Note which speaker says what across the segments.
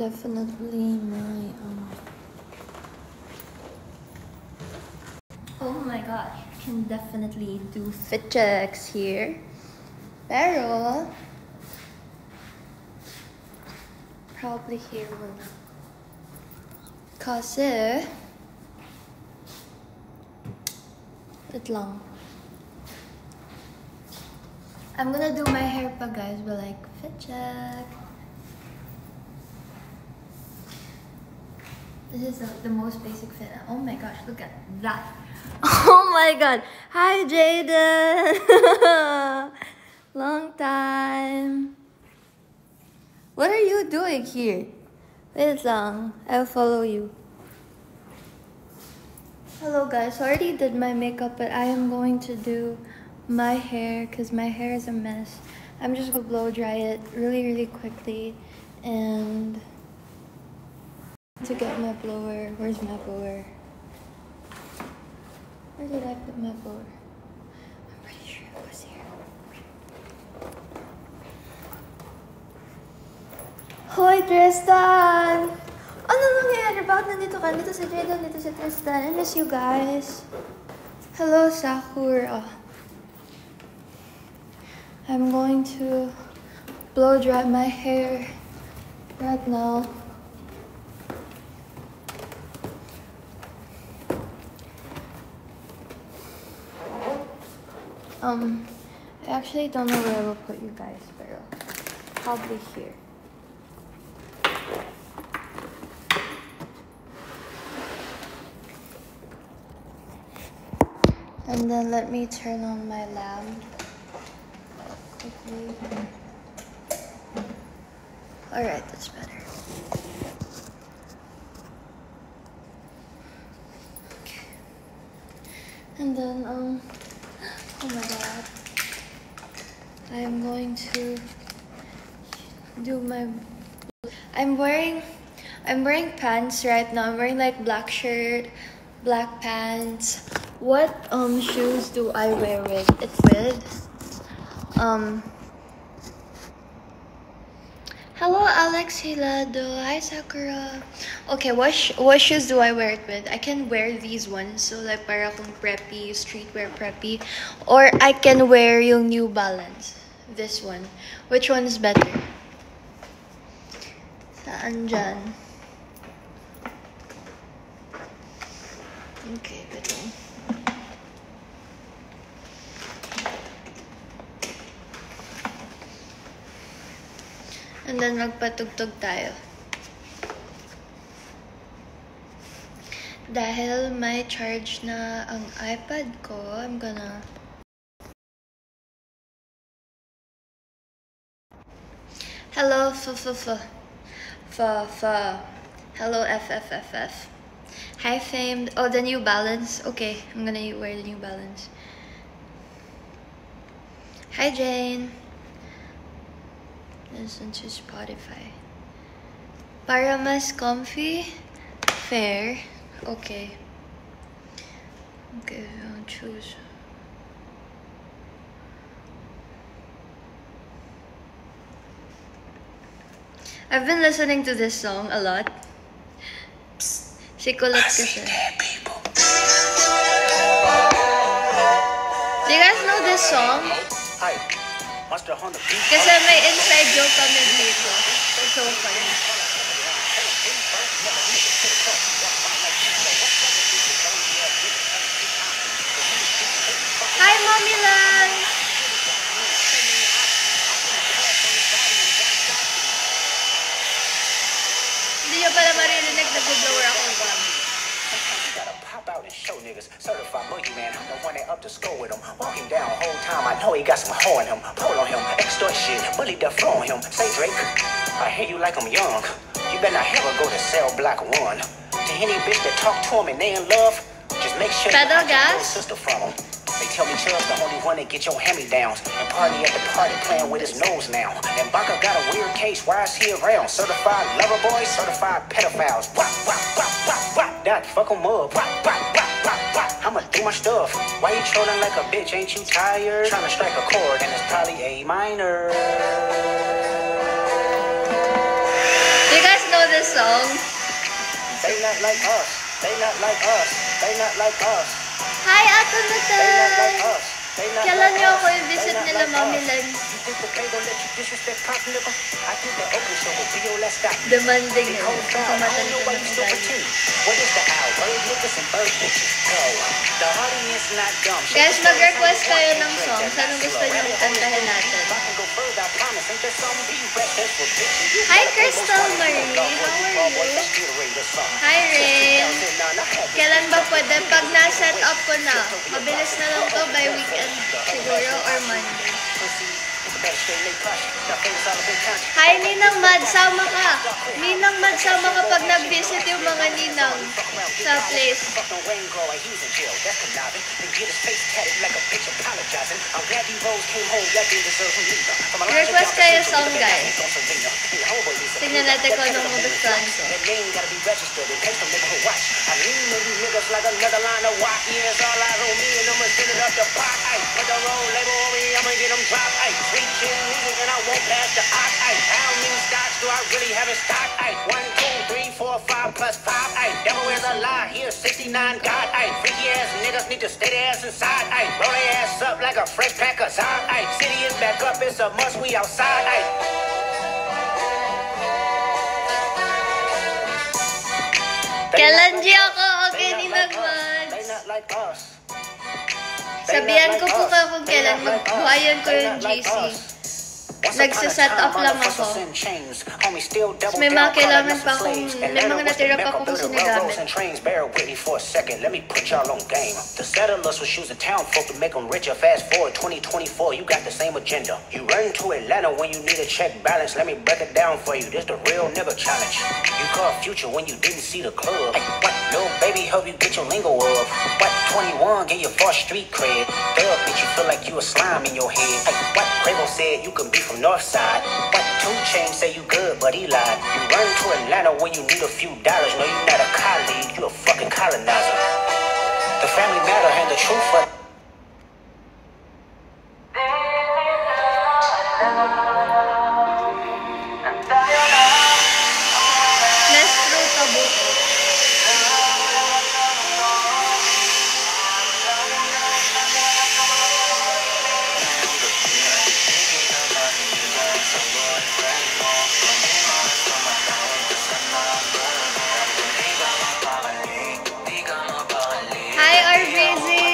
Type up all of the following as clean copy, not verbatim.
Speaker 1: definitely my oh my gosh, can definitely do fit checks here. Pero probably here muna. Kasi wait lang. I'm gonna do my hair pa guys, but like fit check. This is the most basic fit. Oh my gosh, look at that. Oh my god. Hi Jaden. Long time. What are you doing here? Wait lang. I'll follow you. Hello guys. So I already did my makeup, but I am going to do my hair because my hair is a mess. I'm just gonna blow dry it really quickly and to get my blower. Where's my blower? Where did I put my blower? I'm pretty sure it was here. Hoy Tristan! Ano nangyayari? Bakit nandito ka? Nandito si Jaden, nandito si Tristan. I miss you guys. Hello Sakura. I'm going to blow dry my hair right now. I actually don't know where I will put you guys, but probably here. And then let me turn on my lamp quickly. Alright, that's better. Okay. And then, oh my god. I am going to do my... I'm wearing pants right now. I'm wearing like black shirt, black pants. What shoes do I wear with it with? Hello Alex Hilado. Hi Sakura. Okay, what shoes do I wear it with? I can wear these ones, so like para kung preppy, streetwear preppy, or I can wear yung New Balance. This one. Which one is better? Saan dyan? Okay, ito. And then magpatugtog tayo. Dahil may charge na ang iPad ko, I'm gonna... Hello, Hello, FFFF. Hi, Famed. Oh, the New Balance. Okay, I'm gonna wear the New Balance. Hi, Jane. Listen to Spotify. Para mas comfy? Fair. Okay. Okay, I'll choose. I've been listening to this song a lot. Si Kulot kasi. Do you guys know this song? Kasi may inside joke kami dito. It's so funny. Hi, Mommy Lan! Hindi nyo pala maririnig, nag-blower akong gum.
Speaker 2: Out and show niggas, certified boogie man, I'm the one that up to score with him. Walking down whole time, I know he got some hoe in him. Pull on him, extort shit, bully the flow on him. Say Drake, I hear you like I'm young. You better not ever go to cell block 1. To any bitch that talk to him and they in love, just make sure you
Speaker 1: Pedal
Speaker 2: got your
Speaker 1: gas?
Speaker 2: sister from him. They tell me Chubb's the only one that get your hand-me-downs. And Party at the party playing with his nose now. And Baka got a weird case, why is he around? Certified lover boys, certified pedophiles. Wah, wah, wah, wah, wah. That fuck 'em up. Wah, wah, wah, wah, wah. I'ma do my stuff. Why you trolling like a bitch? Ain't you tired? Trying to strike a chord and it's probably A minor.
Speaker 1: Do you guys know this song?
Speaker 2: They not like us. They not like us. They not like us.
Speaker 1: Hi, Ate
Speaker 2: They not like
Speaker 1: Matay!
Speaker 2: us. They not
Speaker 1: Kailan
Speaker 2: like
Speaker 1: niyo
Speaker 2: us.
Speaker 1: ako i-visit
Speaker 2: They not
Speaker 1: nila,
Speaker 2: like
Speaker 1: Mami
Speaker 2: us.
Speaker 1: Len?
Speaker 2: You think the pay gon' let you disrespect Pop nigga? I think the open show will be your last stop.
Speaker 1: Demanding
Speaker 2: Big
Speaker 1: na.
Speaker 2: whole crowd, I don't know why you still pretend. What is the owl? Bird niggas and bird bitches. Go. The audience not dumb.
Speaker 1: Guys, mag-request kayo ng songs. Anong gusto niyo kantahin natin?
Speaker 2: If I can go further, I promise. Ain't there some be rap that's for bitches?
Speaker 1: Hi, Crystal Marie. How are you? Hi, Rin. Kailan ba pwede? Pag na-set up ko na. Mabilis na lang to by weekend siguro or Monday. Hi, Ninang Mad. Sama ka. Ninang Mad, sama ka pag nag-visit yung mga ninang sa place. Request kayo song, guys. Tingnan natin kung anong magustuhan ko.
Speaker 2: I won't pass the odd ice. How many stocks do I really have in stock? Ice 1, 2, 3, 4, 5 plus 5 ice. Devil is a lie. Here's 69 God ice. Freaky ass niggas need to stay their ass inside ice. Roll their ass up like a fresh pack of Zod ice. City is back up. It's a must. We outside ice.
Speaker 1: Kailan di ako? Okay, Ninang Mad.
Speaker 2: They not like us.
Speaker 1: Sabihan ko po kayo kung kailan magbuhayan ko yung GC. Nagsiset up lang ako.
Speaker 2: May mga kailangan pa akong, may mga natira pa akong sinagamit. Bear with me for a second, let me put y'all on game. The settlers was using town folk to make them richer. Fast forward 2024, you got the same agenda. You run to Atlanta when you need a check balance. Let me break it down for you, this the real nigga challenge. You call future when you didn't see the club. Hey, what, little baby, help you get your lingo up. What, 21, get your false street cred. Thug, bitch, you feel like you a slime in your head. Hey, what, Quavo said you can be from Northside. What, 2 Chainz say you good, but he lied. You run to Atlanta when you need a few dollars. No, you're not a colleague, you a fucking colonizer. The family matter and the truth for
Speaker 1: Let's throw kabuto. Hi, Arbrazy!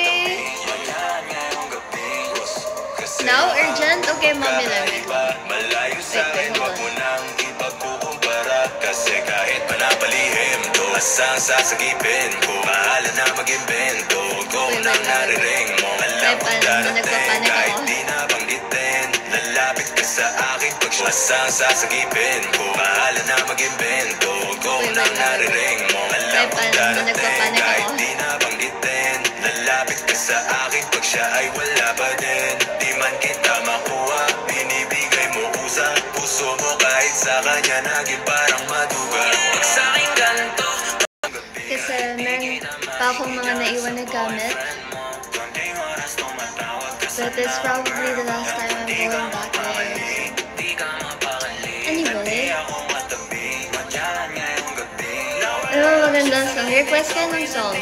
Speaker 1: Now, urgent? Okay, Mami Lemon.
Speaker 3: Malayo sa akin, wag mo nang ipagkukumpara. Kasi kahit panapalihim to, asang sasagipin ko. Bahala na mag-invento, huwag ko nang nariring mo. Alam ko darating, kahit di nabanggitin. Lalapit ka sa akin pag asang sasagipin ko. Bahala na mag-invento, huwag ko nang nariring mo. Alam ko darating, kahit di nabanggitin. Lalapit ka sa akin pag siya ay wala pa din. Di man kita makuha, binibigay mo usa. Puso mo kahit sa kanya naging parang maduga. Pag sa'king ganito,
Speaker 1: Kasi meron pa akong mga naiwan na gamit. But it's probably the last time I'm going back there. Anyway. Ano ba magandang song? Request ka ng song.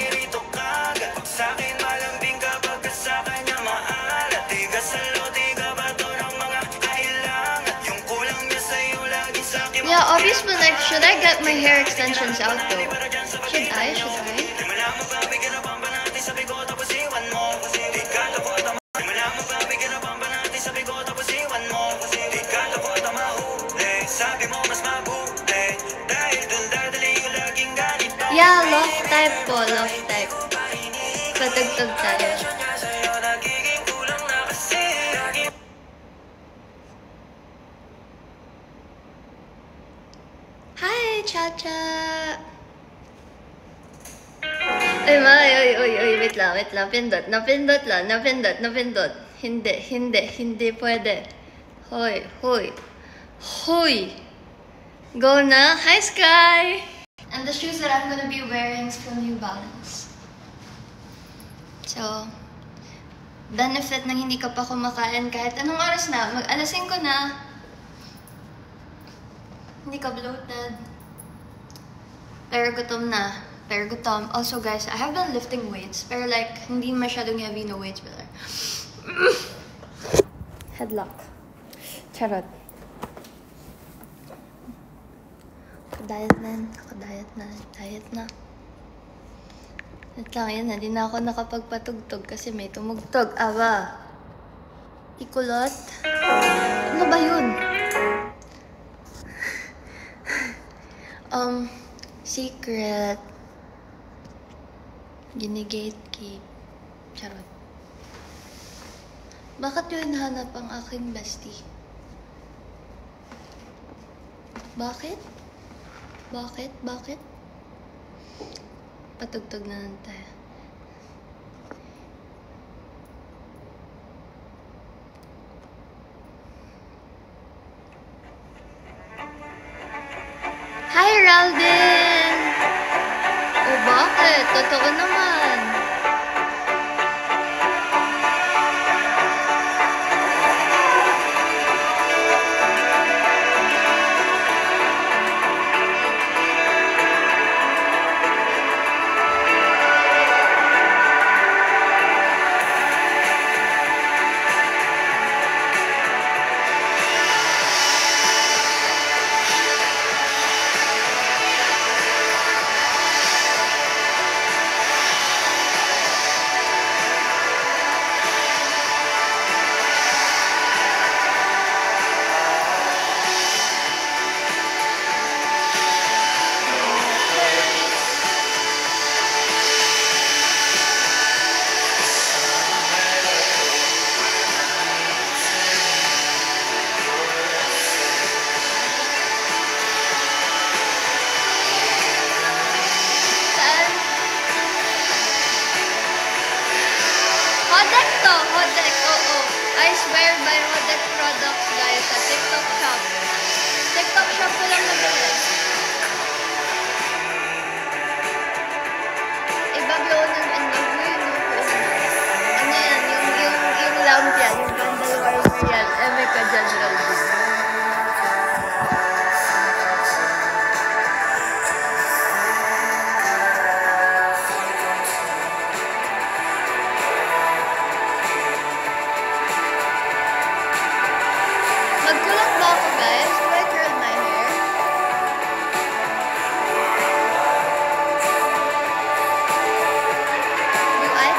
Speaker 1: Yeah, obviously, like, should I get my hair extensions out though? Should I? Should I? Yeah, love type po, love type. Patugtog tayo. Hi, Chacha! Ay, mga wait lang. Napindot. Hindi pwede. Hoy. Go na. Hi, Sky! And the shoes that I'm gonna be wearing is from New Balance. So, benefit ng hindi ka pa kumakain kahit anong oras na. Alas 5 na. Hindi ka bloated. Pero gutom na. Also guys, I have been lifting weights. Pero like, hindi masyadong heavy na weights. But like, headlock. Charot. Diet na. Wait lang, yun, hindi na ako nakapagpatugtog kasi may tumugtog. Aba. Ikulot. Ano ba yun? Secret. Gini-gatekeep. Charot. Bakit yun hinahanap ang aking bestie? Bakit? Patugtog na lang tayo. Hi, Raldin! Oh, bakit? Totoo naman. Hodek, oo. I swear by Hodek products, guys, sa TikTok shop. TikTok shop ko lang nabili. Ibagyo ng ano yan, yung lamp yan, yung candle warmer yan. May ka dyan, Raldin. Magkulot ba ako, guys? Do I curl my hair? Do I?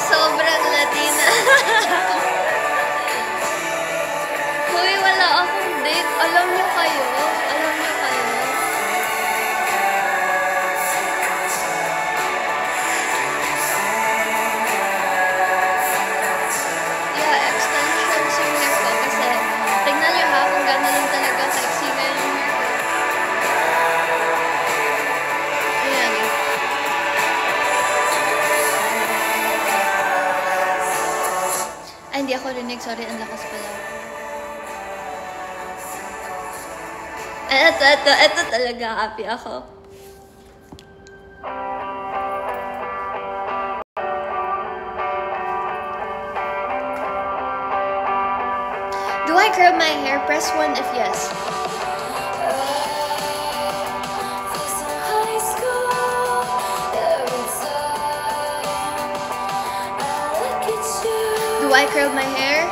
Speaker 1: Sobrang Latina. Hoy, wala akong date. Alam niyo kayo? Yeah, extensions yung hair ko kasi tingnan niyo ha kung gano'n lang talaga sexy ngayon yung hair ko. Ayan. Ay, hindi ako rinig. Sorry, ang lakas pala. Ito talaga. Happy ako. Do I curl my hair? Press 1 if yes. Do I curl my hair?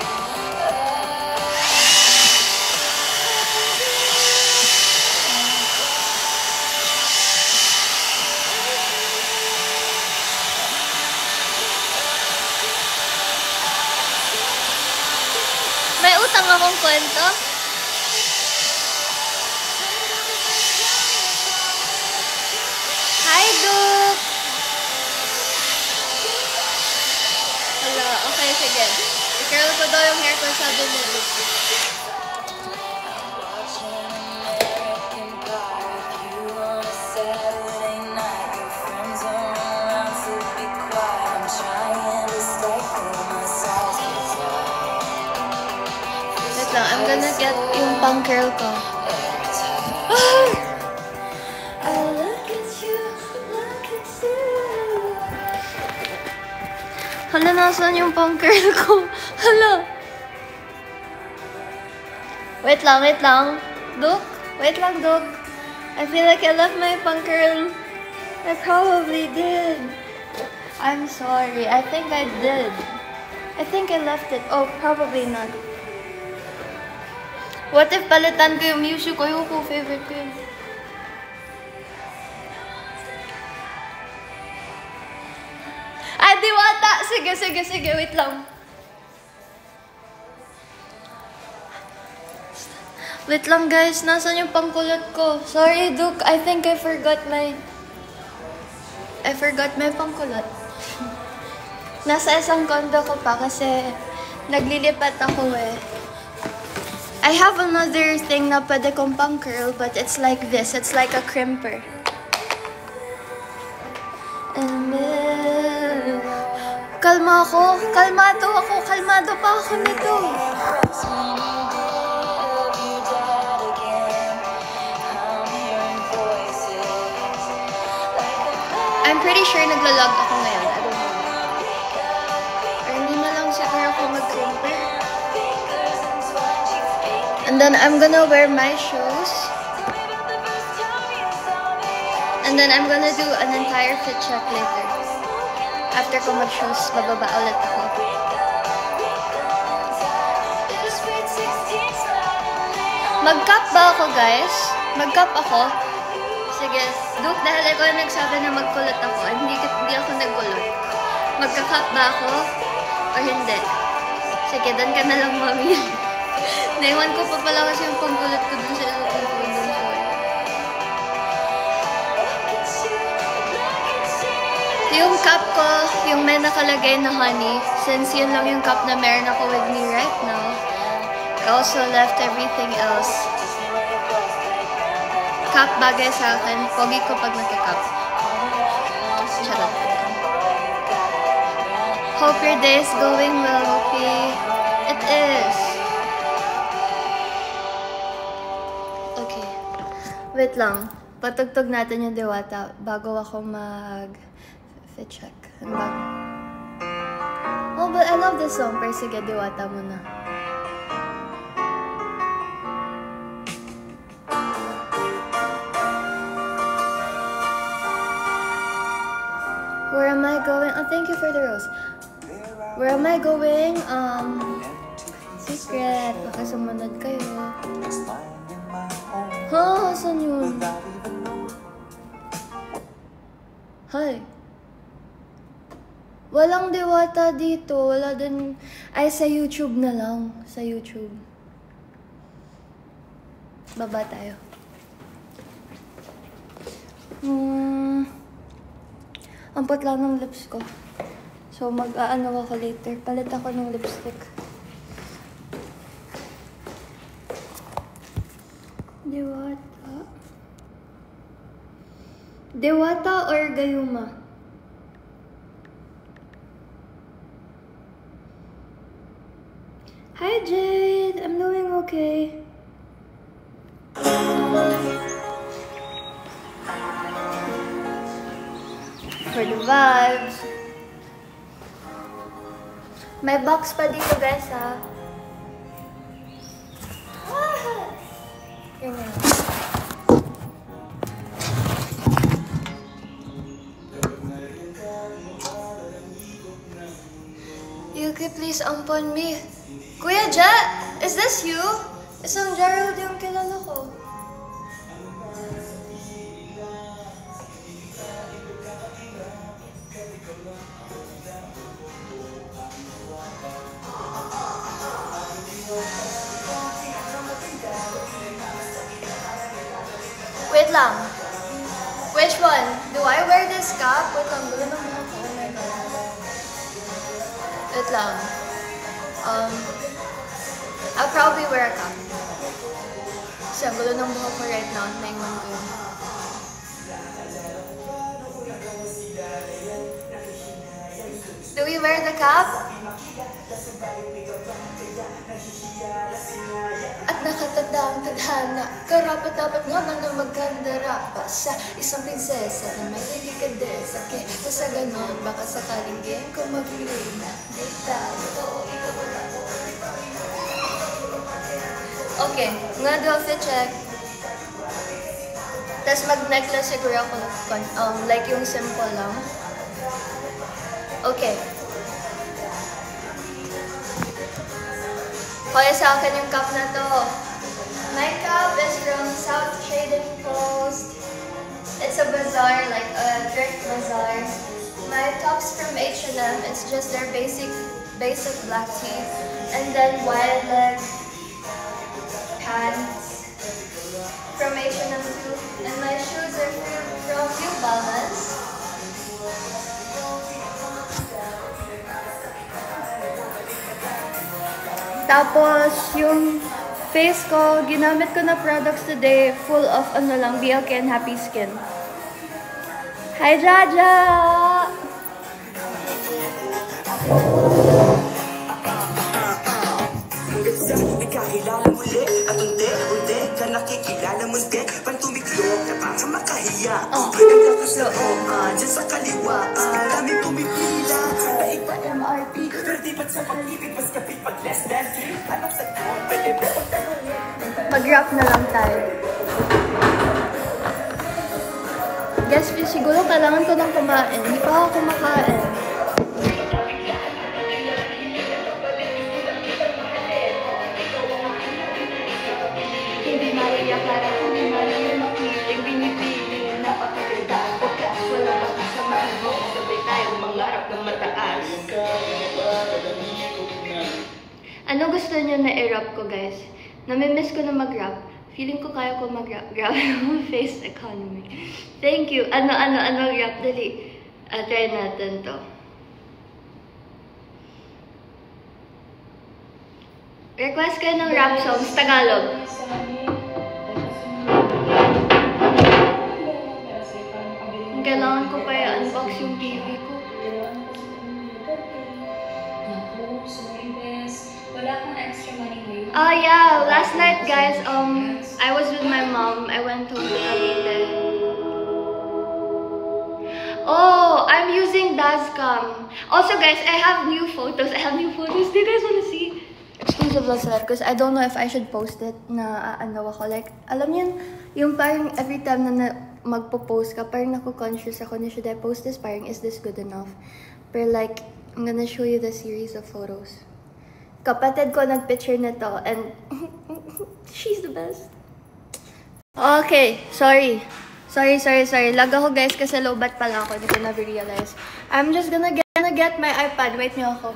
Speaker 1: May utang akong kwento. sige. I-curl ko daw yung hair ko, sabi mo. Wait lang, I'm gonna get yung pang curl ko. Hala, nasan yung pang curl ko? Hala. Wait lang. Duk? Wait lang, Duk. I feel like I left my pang curl. I probably did. I'm sorry. I think I did. I think I left it. Oh, probably not. What if palitan ko yung music ko? Yung favorite ko yun. Ay, Diwata! Sige. Wait lang. Wait lang, guys. Nasaan yung pangkulot ko? Sorry, Duke. I think I forgot my pangkulot. Nasa isang condo ko pa kasi naglilipat ako eh. I have another thing na pwede kong pang curl, but it's like this. It's like a crimper. And then, kalmado pa ako nito. I'm pretty sure naglalog ako ngayon. I don't know. Or hindi na lang siguro ako mag-crimper. And then I'm gonna wear my shoes. And then I'm gonna do an entire fit check later. After ko mag-shoes, bababa ulit ako. Mag-cup ba ako, guys? Mag-cup ako? Sige, Duke, dahil ikaw yung nagsabi na magkulot ako, hindi ako nagkulot. Magka-cup ba ako? O hindi? Sige, dan ka na lang, mami. Naiwan ko pa pala kasi yung pangkulot ko dun sa ilong ko. Yung cup ko, yung may nakalagay na honey, since yun lang yung cup na meron ako with me right now, I also left everything else. Cup bagay sa akin, pogi ko pag nagka-cup. Charot. Hope your day is going well, Rupi. It is. Okay. Wait lang. Patugtog natin yung Diwata bago ako mag-fit check. Oh, but I love this song. Pero sige, Diwata muna. Where am I going? Oh, thank you for the rose. Where am I going? Secret. Baka sumunod kayo. Ha? Saan yun? Hi. Walang Diwata dito. Wala din. Ay, sa YouTube na lang. Sa YouTube. Baba tayo. Ang putla ng lips ko. So, mag-aano ako later. Palit ako ng lipstick. Diwata. Diwata or Gayuma? Hi, Jade. I'm doing okay. For the vibes. May box pa dito, guys, ha? Yun yun. Yuki, please ampon me. Kuya Ja, is this you? Isang Gerald yung kilala ko. Wait lang. Which one? Do I wear this cap? Wait lang, gulo ng mga ko. Oh my God. Wait lang. I'll probably wear a cap. Kasi ang gulo ng buhok ko right now. Naingman ko yun. Do we wear the cap? At nakatanda ang tadhana, karapat-dapat nga man na magkandara pa sa isang prinsesa na may delikadesa. Kaya sa ganon, baka sakaling game ko mag-rina. Okay, I'm gonna do a fit check. Tapos mag-necklace siguro ako, like yung simple lang. Okay. Kaya sa akin yung cup na to. My cup is from South Trading Post. It's a bazaar, like a thrift bazaar. My top's from H&M. It's just their basic black tee. And then wide leg pants from H&M too. And my shoes are from New Balance. Tapos, yung face ko, ginamit ko na products today, full of ano lang, BLK and Happy Skin. Hi, Jaja!
Speaker 4: Kakilala muli at unti-unti ka nakikilala munti pang tumiklop na para makahiya ang kakaslooban dyan sa kaliwa marami pumipila na iba MRP pero di ba't sa pag-ibig mas kapit pag less than 3 anong sa taon pwede ba pagtanungin
Speaker 1: Mag-rap na lang tayo. Guys, siguro kailangan ko nang kumain. Hindi pa ako kumakain. Hindi Maria para kung Maria makiling binipili na pakaganda o kas wala pa kasamahan mo sabay tayong mangarap ng mataas. Ano gusto niyo na i-rap ko, guys? Namimiss ko na mag-rap. Feeling ko kaya ko mag-rap. Grabe naman face economy. Thank you. Ano rap? Dali. Try natin to. Request kayo ng rap songs, Tagalog. Kailangan ko pa i-unbox yung TV ko.
Speaker 5: Wala kang extra money ngayon.
Speaker 1: Yeah. Last night, guys, I was with my mom. I went home to Cavite. Oh, I'm using Dazcam. Also, guys, I have new photos. Do you guys want to see? Exclusive lang sila because I don't know if I should post it na ano ako. Like, alam niyo yung parang every time na magpo-post ka, parang naku-conscious ako na should I post this? Parang, is this good enough? But like, I'm gonna show you the series of photos. Kapatid ko nag-picture na to and she's the best. Okay, sorry. Lag ako, guys, kasi low-bat pala ako. Hindi ko na-realize. I'm just gonna get my iPad. Wait niyo ako.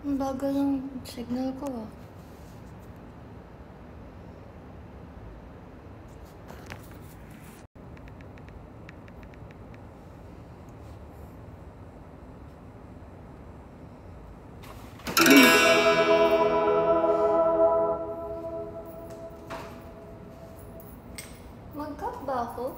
Speaker 1: Ang bagal ng signal ko ah. Mag-cut ba ako?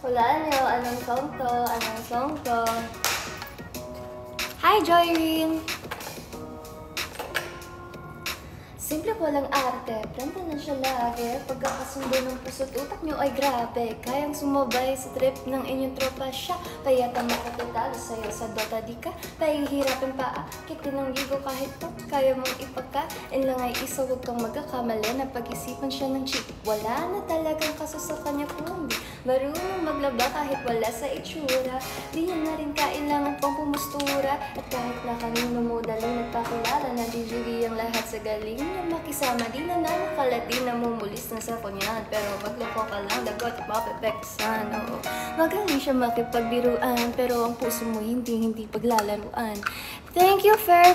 Speaker 1: Hulaan niyo, anong song to? Hi, Joyreen! Simple po lang arte, planta na siya lagi. Pagkakasundo ng puso't utak nyo ay grabe. Kayang sumabay sa trip ng inyong tropa siya. Payata makatatalo sa'yo sa Dota, di ka pahihirapan pa. Kitin ng ligo kahit to, kaya mong ipagkain lang ay isa. Huwag kang magkakamali na pag-isipan siya ng cheap. Wala na talagang kaso sa kanya kundi marunong maglaba kahit wala sa itsura. Di niya na rin kailangan pang pumustura. At kahit na kanino mo daling nagpakilala, nabibigay ang lahat sa galing niya makisama. Di na nakakalat, di na mumulis na sa kunyan. Pero magloko ka lang, lagot mapepeksan. Oo, magaling siya makipagbiruan, pero ang puso mo hindi paglalaruan. Thank you, Fer.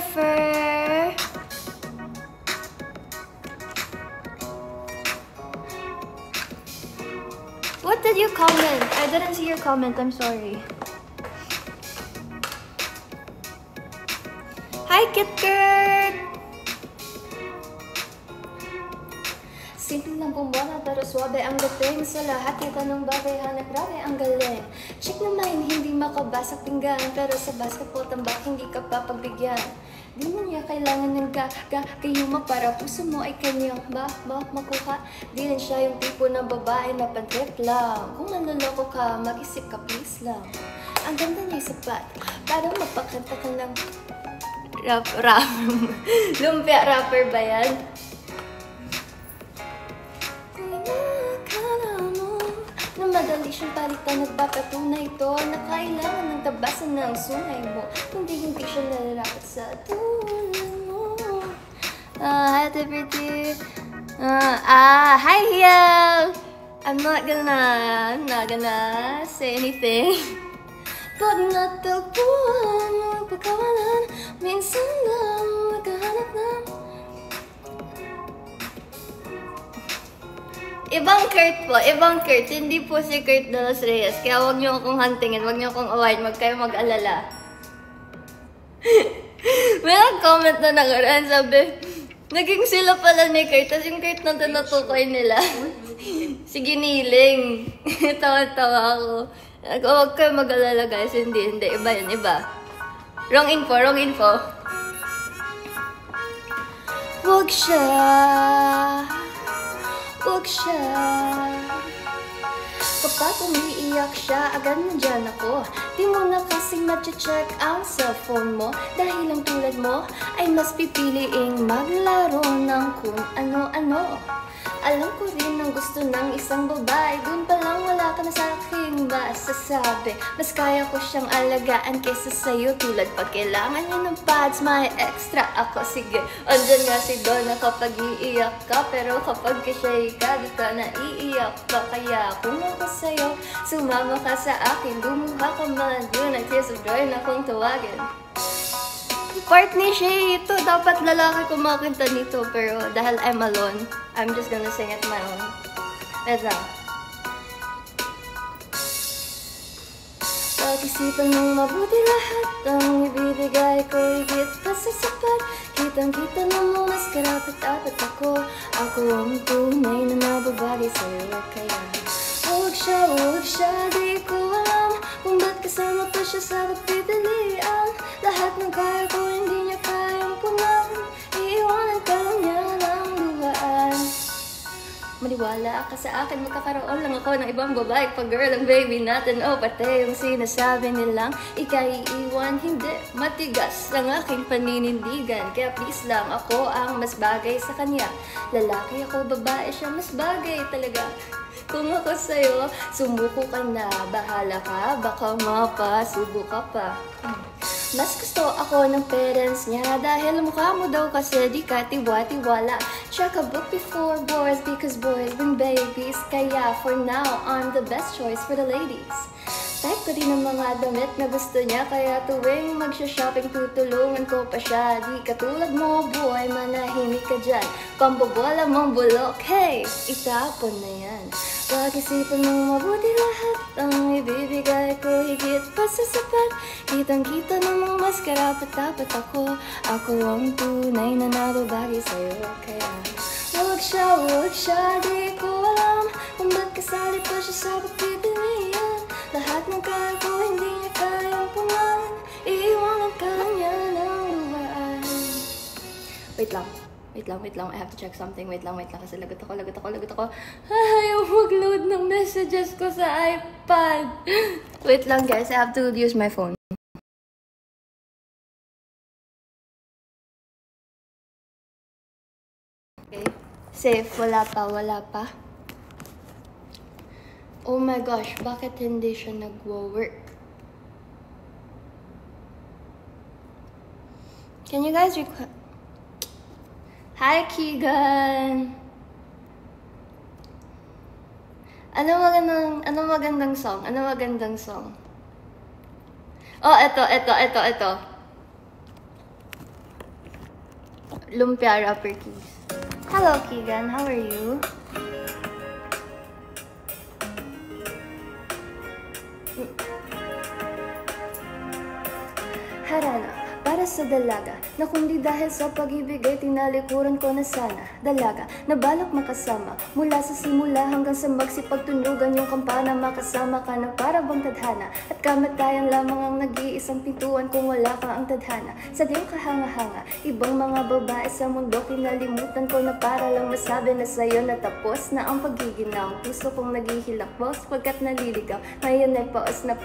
Speaker 1: What did you comment? I didn't see your comment, I'm sorry. Hi, KitKurt! Simple lang bumbona pero swabe ang dating. Sa lahat ng tanong bagay hanap grabe ang galing. Check na mind, hindi makabasa pinggan. Pero sa basketball tambak hindi ka papagbigyan. Di mo niya kailangan ng gayuma para puso mo ay kanyang makuha. Di rin siya yung tipo ng babae na pantrip lang. Kung manloloko ka, mag-isip ka please lang. Ang ganda niya sapat para mapakanta ka ng rap. Lumpia rapper ba yan? Na madali siyang palitan at papatunay ito na kailangan ng tabasan ng sungay mo. Kundi hindi siya nalarapat sa tulad mo. Hi, Liberty. Hi, Hiel. I'm not gonna say anything. Pag natagpuan mo ang pagkawalan, minsan lang magkahanap ng ibang Kurt, hindi po si Kurt de los Reyes. Kaya huwag niyo akong huntingin, huwag niyo akong awayin, huwag kayo mag-alala. May nag-comment na nakaraan, sabi, naging sila pala ni Kurt, tapos yung Kurt na natukoy nila. Si Giniling. Tawa-tawa ako. Huwag kayo mag-alala guys, hindi, iba yun, iba. Wrong info. Huwag siya. Kapag umiiyak siya, agad nandyan ako. Di mo na kasing matcha-check ang cellphone mo. Dahil ang tulad mo ay mas pipiliing maglaro ng kung ano-ano. Alam ko rin ang gusto ng isang babae. Doon pa lang wala ka na sa aking masasabi. Mas kaya ko siyang alagaan kaysa sa'yo. Tulad pag kailangan niya ng pads, may extra ako. Sige, andyan nga si Donna kapag iiyak ka. Pero kapag siya ka, di ka naiiyak pa. Kaya kung ako sa'yo, sumama ka sa akin. Lumuha ka man, yun ang tears of joy na kong tawagin. Part ni Shay ito. Dapat lalaki kumakanta nito. Pero dahil I'm alone, I'm just gonna sing it my own. Ito. Pag-isipan mong mabuti lahat ang ibibigay ko higit pa sa sapat. Kitang-kita na mo mas karapat-dapat ako. Ako ang tunay na nababagay sa'yo. Kaya huwag siya, di ko alam kung ba't kasama pa siya sa pagpipilian. Lahat ng kaya ko hindi niya kayang punan. Iiwanan ka lang niya ng luhaan. Maniwala ka sa akin, magkakaroon lang ako ng ibang babae. Pag girl ang baby natin, oh pati yung sinasabi nilang ikaiiwan. Hindi, matigas ang aking paninindigan. Kaya please lang, ako ang mas bagay sa kanya. Lalaki ako, babae siya, mas bagay talaga. Kung ako sa'yo, sumuko ka na. Bahala ka, baka mapasubo ka pa. Mas gusto ako ng parents niya dahil mukha mo daw kasi di ka tiwa-tiwala. Check a book before boys because boys bring babies. Kaya for now, I'm the best choice for the ladies. Type ko din ang mga damit na gusto niya. Kaya tuwing magsha-shopping tutulungan ko pa siya. Di katulad mo boy, manahimik ka dyan. Pambobola mong bulok, hey, itapon na yan. Pag-isipan mong mabuti lahat ang ibibigay ko higit pa sa sapat. Kitang-kita namang mas karapat-dapat ako. Ako ang tunay na nababagay sa'yo. Kaya huwag siya, di ko alam kung ba't kasali pa siya sa pagpipilian. Lahat ng kaya ko hindi niya kayang punan. Iiwanan ka lang niya Wait lang. I have to check something. Wait lang. Kasi lagot ako. Ayaw mag-load ng messages ko sa iPad. Wait lang, guys. I have to use my phone. Okay. Safe. Wala pa. Oh my gosh. Bakit hindi siya nag-work? Can you guys record? Hi, Keegan! Ano magandang song? Oh, eto. Lumpia Rapper Keys. Hello, Keegan. How are you? Harana. Para sa dalaga, na kundi dahil sa pag-ibig ay tinalikuran ko na sana. Dalaga, na balak makasama, mula sa simula hanggang sa magsipagtunugan yung kampana. Makasama ka na para bang tadhana, at kamatayan lamang ang nag-iisang pintuan kung wala ka ang tadhana. Sa diyong kahanga-hanga, ibang mga babae sa mundo kinalimutan ko na para lang masabi na sa'yo natapos na ang pagiginaw. Puso kong naghihilakbos pagkat naliligaw, ngayon ay paos na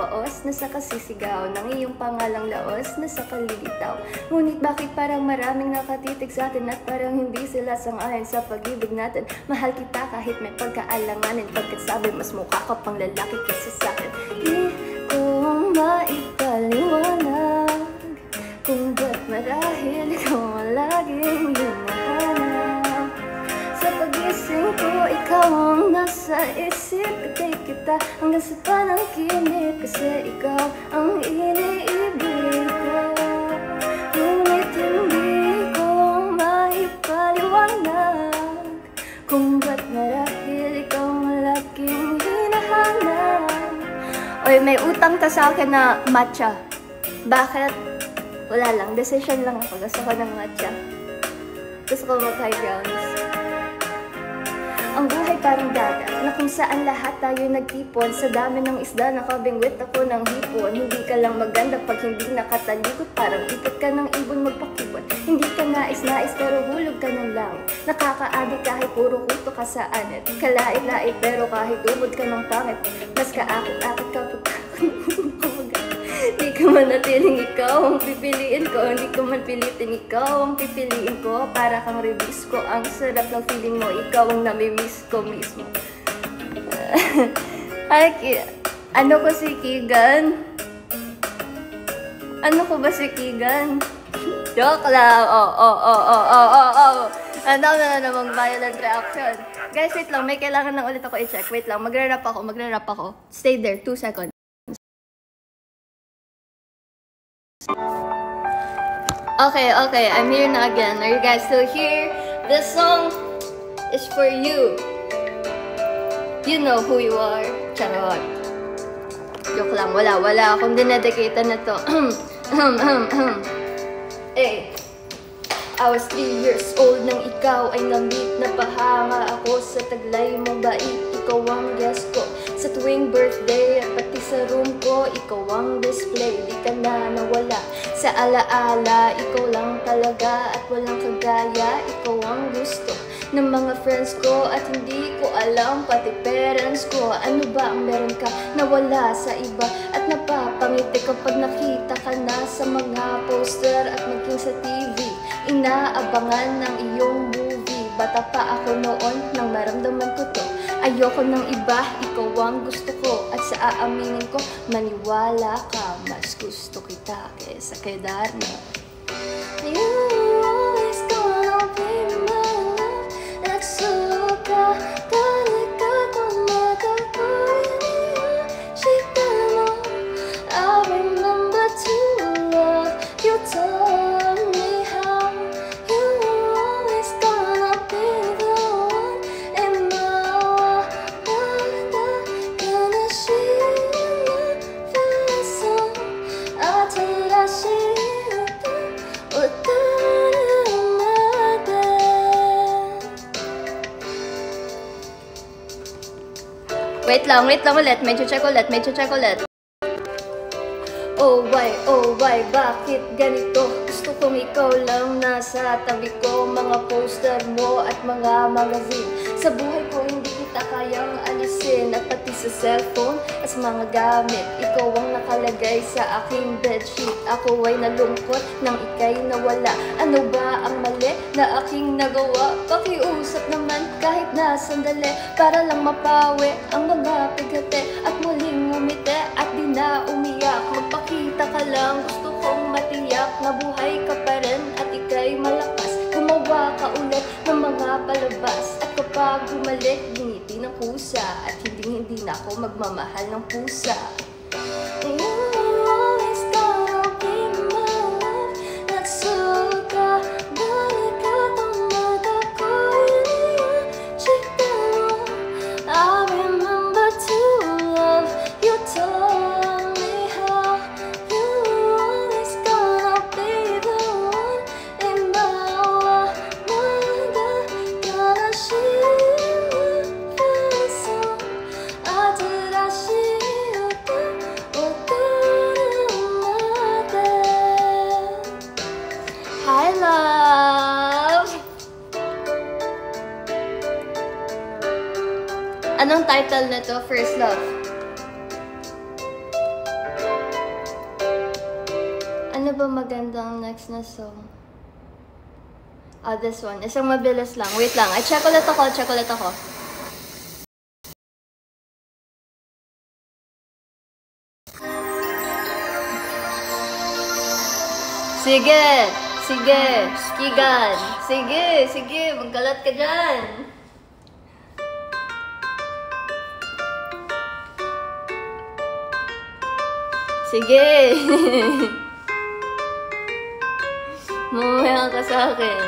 Speaker 1: sa kasisigaw ng iyong pangalang laos na sa kalilitaw. Ngunit bakit parang maraming nakatitig sa atin at parang hindi sila sang-ayon sa pag-ibig natin? Mahal kita kahit may pagkaalanganin, pagkat sabi mas mukha ka pang lalaki kaysa sa'kin. Di ko maipaliwanag kung ba't marahil ikaw ang laging hinahanap. Sa pag-ising ko, ikaw ang nasa isip. Katay kita hanggang sa panaginip, kasi ikaw ang iniibig ko. Ngunit hindi ko maipaliwanag kung ba't marahil ikaw ang laging hinahanap. Oy, may utang ta sa akin na matcha. Bakit? Wala lang, decision lang ako. Gusto ko ng matcha. Gusto ko mag-high brownies. Ang buhay parang dagat, na kung saan lahat tayo nagtipon. Sa dami ng isda, nakabingwit ako ng hipon. Hindi ka lang maganda pag hindi nakatalikod, parang ikot ka ng ibon magpakipon. Hindi ka nais-nais pero hulog ka ng langit. Nakakaadik kahit puro kuto ka sa anit. Kalait-lait pero kahit ubod ka ng pangit. Mas kaakit-akit ka Di ka man natiling ikaw ang pipiliin ko. Hindi ko man pilitin ikaw ang pipiliin ko. Para kang release ko, ang sarap ng feeling mo. Ikaw ang namimiss ko mismo. Ay, ano ko si Keegan? Ano ko ba si Keegan? Joke lang. Ano na namang violent reaction. Guys, wait lang. May kailangan lang ulit ako i-check. Wait lang. Magre-rap ako. Stay there. 2 seconds. Okay, I'm here na again. Are you guys still here? This song is for you. You know who you are. Charot. Joke lang, wala akong dinedicate na to. Hey, I was 3 years old nang ikaw ay ngamit na pahanga ako sa taglay mong bait. Ikaw ang guest ko sa tuwing birthday at pati sa room ko. Ikaw ang display, di ka na nawala sa alaala. Ikaw lang talaga at walang kagaya. Ikaw ang gusto ng mga friends ko at hindi ko alam pati parents ko. Ano ba ang meron ka na wala sa iba at napapangiti kapag nakita ka na sa mga poster at maging sa TV. Inaabangan ng iyong movie. Bata pa ako noon nang maramdaman ko to. Ayoko ng iba, ikaw ang gusto ko. At sa aaminin ko, maniwala ka, mas gusto kita kaysa kay Darna. You always gonna be my love. Nagsuka, balikan mo, magagawin chika mo. I remember to love you, told me how. You always gonna be the one in my world. Gonna see you face on. I told I see you without my bed. Wait lang ulit. Medyo check ulit. oh why, bakit ganito? Gusto kong ikaw lang nasa tabi ko. Mga poster mo at mga magazine. Sa buhay ko hindi kita kayang alisin. At pati sa cellphone at sa mga gamit, ikaw ang nakalagay sa aking bedsheet. Ako ay nalungkot nang ika'y nawala. Ano ba ang mali na aking nagawa? Pakiusap naman kahit na sandali, para lang mapawi ang mga pagkate at muling umiti at di na umiyak. Magpakita ka lang, gusto kong matiyak na buhay ka pa rin at ika'y malakas. Gumawa ka ulit ng mga palabas, at kapag bumalik, ngiti ng pusa, at hindi na ako magmamahal ng pusa. And you always gonna be my love. Natsuka, balik at ang mata ko, yun chika mo. I remember to love you, told me how you always gonna be the one in my mind. Gonna see you so I did I see you Hi love. Anong title na to? First Love. Ano ba magandang next na song? This one. Isang mabilis lang. Wait lang. Check ulit ako. Sige. Kigan. Sige. Magkalat ka dyan. Sige. Mamaya ka sa akin.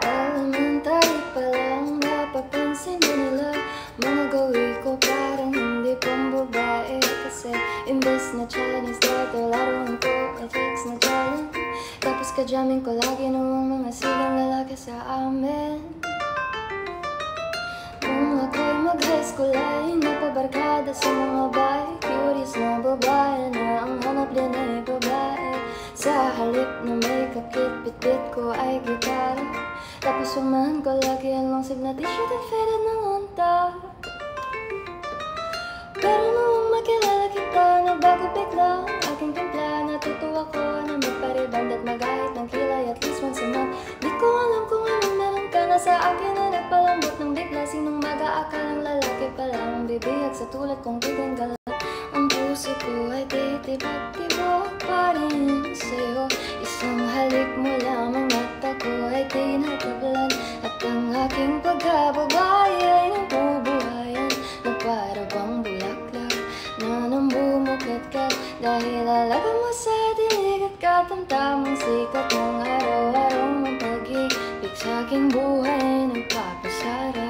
Speaker 1: Elementary pa lang, napapansin na nila mga gawi ko parang hindi pang babae. Kasi imbes na Chinese letter, laruan ko ethics na challenge. Tapos ka-jamming ko lagi ng mga sigang lalaki sa amin. Kung ako'y mag-high school ay napabarkada sa mga bahay. Curious na babae na ang hanap din ay babae. Sa halip na may kapit, bit ko ay gitara. Tapos umahan ko lagi ang long sleeve na t-shirt at faded na lonta. Pero nung makilala kita, nagbago bigla ang aking timpla. Natutuwa ko na magpariband at magahit ng kilay at least once a month. Di ko alam kung anong meron ka na sa akin na nagpalambot ng bigla. Sinong mag-aakalang lalaki pala ang bibihag sa tulad kong biglang galat. Ang puso ko ay titibak-tibok pa rin sa'yo. Isang halik mo lamang at ako ay tinatablan. At ang aking pagkababay ay nabubuhayan na para bang bulaklak na nambumukat-kat. Dahil alaga mo sa dilig at katamtamang sikat ng araw-araw mong pag-ibig sa aking buhay nagpapasara.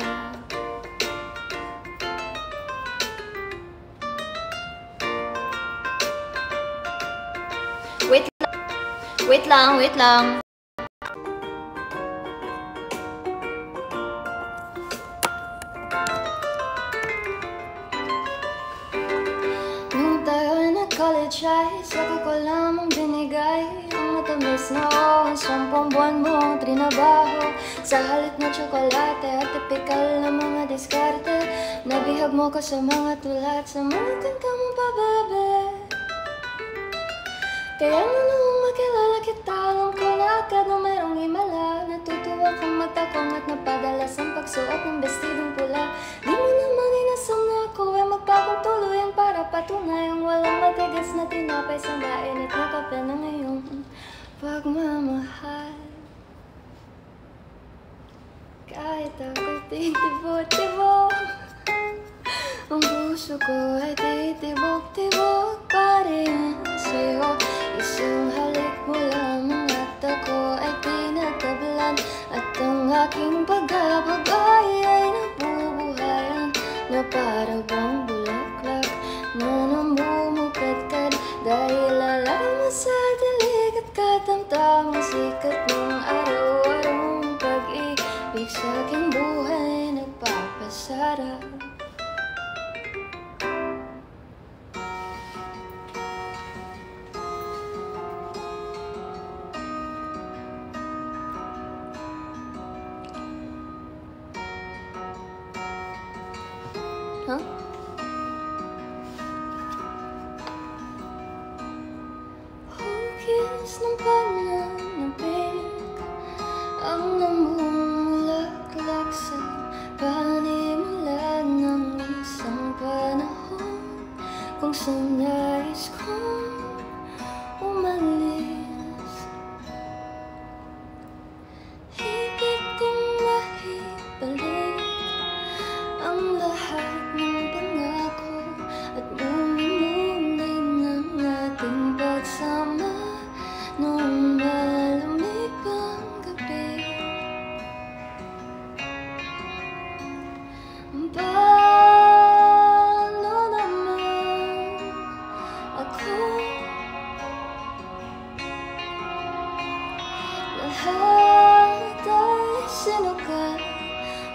Speaker 1: Wait lang. Nung tayo ay nag-college ay saka ko lamang binigay ang matamis na ang 10 buwan mong trinabaho. Sa halip na tsokolate at tipikal na mga diskarte, nabihag mo ko sa mga tulat, sa mga kanta mong pababe. Kaya nung makilala kita, alam ko na agad na mayroong himala. Natutuwa kong magtakong at napadalas ang pagsuot ng bestidong pula. Di mo naman inasam na ako ay magpagong tuluyan para patunayang walang matigas na tinapay sa mainit na kape na ngayong pagmamahal. Kahit ako'y titibok-tibok, ang puso ko ay titibok-tibok pa rin sa'yo. Isang halik mo lamang at ako ay tinatablan. At ang aking pagkabagay ay nabubuhayan na para bang bulaklak na nambumukat-kad. Dahil alam mo sa dilig at katamtamang sikat ng araw-araw mong pag-ibig sa aking buhay Huh? Hugis ng pananabik ang namumulaklak sa panimula ng isang panahon kung saan nais kong umalis. Higit kong maibalik ang lahat ng pangako at muli-muli ng ating pagsama noong malamig pang gabi. Paano naman ako? Lahat ay sinukat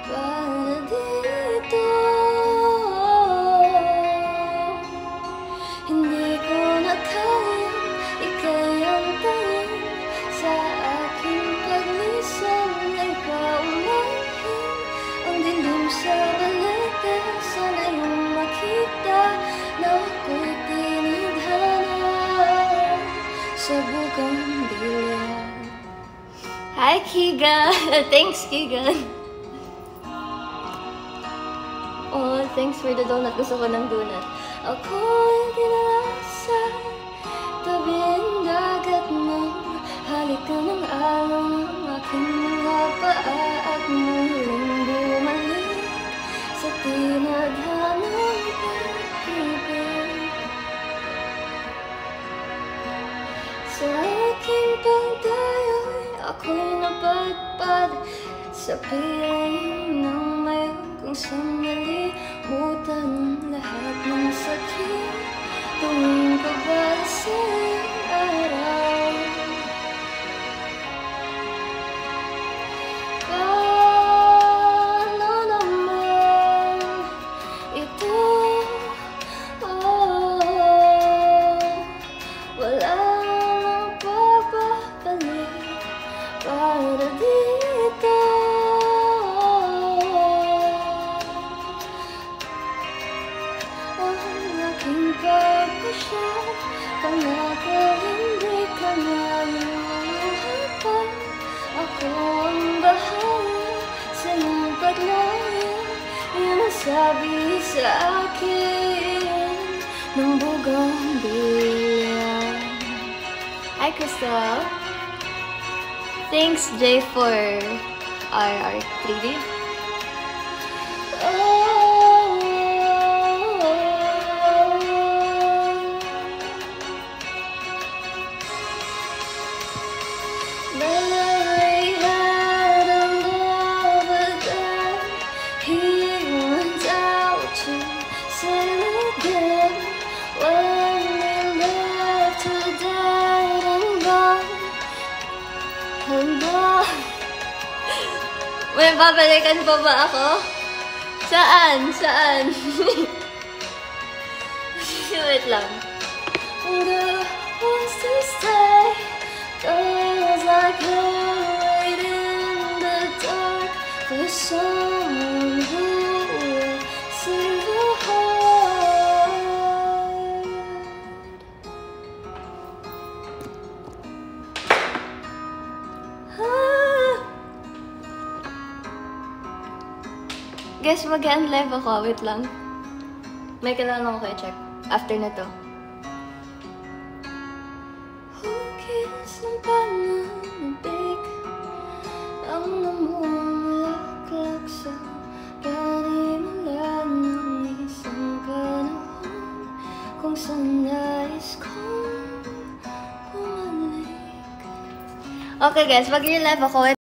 Speaker 1: para dito. Hindi ko na kayang ikayantayin sa aking paglisan ay paumanhin ang dilim sa balete. Sana yung makita na ako'y tinadhana sa bugang dilim. Hi, Keegan! Thanks, Keegan! Oh, thanks for the donut. Gusto ko ng donut. Ako'y dinala sa tabing dagat mo. Halika ng araw ng aking mga paa at muling bumalik sa tinadhanang pag-ibig. Sa aking pagdayo'y ako'y napadpad sa piling ng mayon kung saan nalimutan lahat ng sakit tuwing pabalik sa iyong araw. Paano naman ito? Oh, wala nang pababalik para dito. Ang aking pagpasya, pangako hindi ka maluluhapan. Ako ang bahala sa iyong paglaya. Yan ang sabi sa akin ng bougainvillea. Hi, Crystal! Thanks, Jay, for our 3D. May babalikan pa ba ako? Saan? Saan? Wait lang. The wants to stay, girls like her wait in the dark for someone who will see the heart. Guys, mag-end live ako. Wait lang. May kailangan ako kayo check. After na to. Hugis ng pananabik ang namumulaklak sa panimula ng isang panahon kung saan nais kong bumalik. Okay guys, mag-real live ako.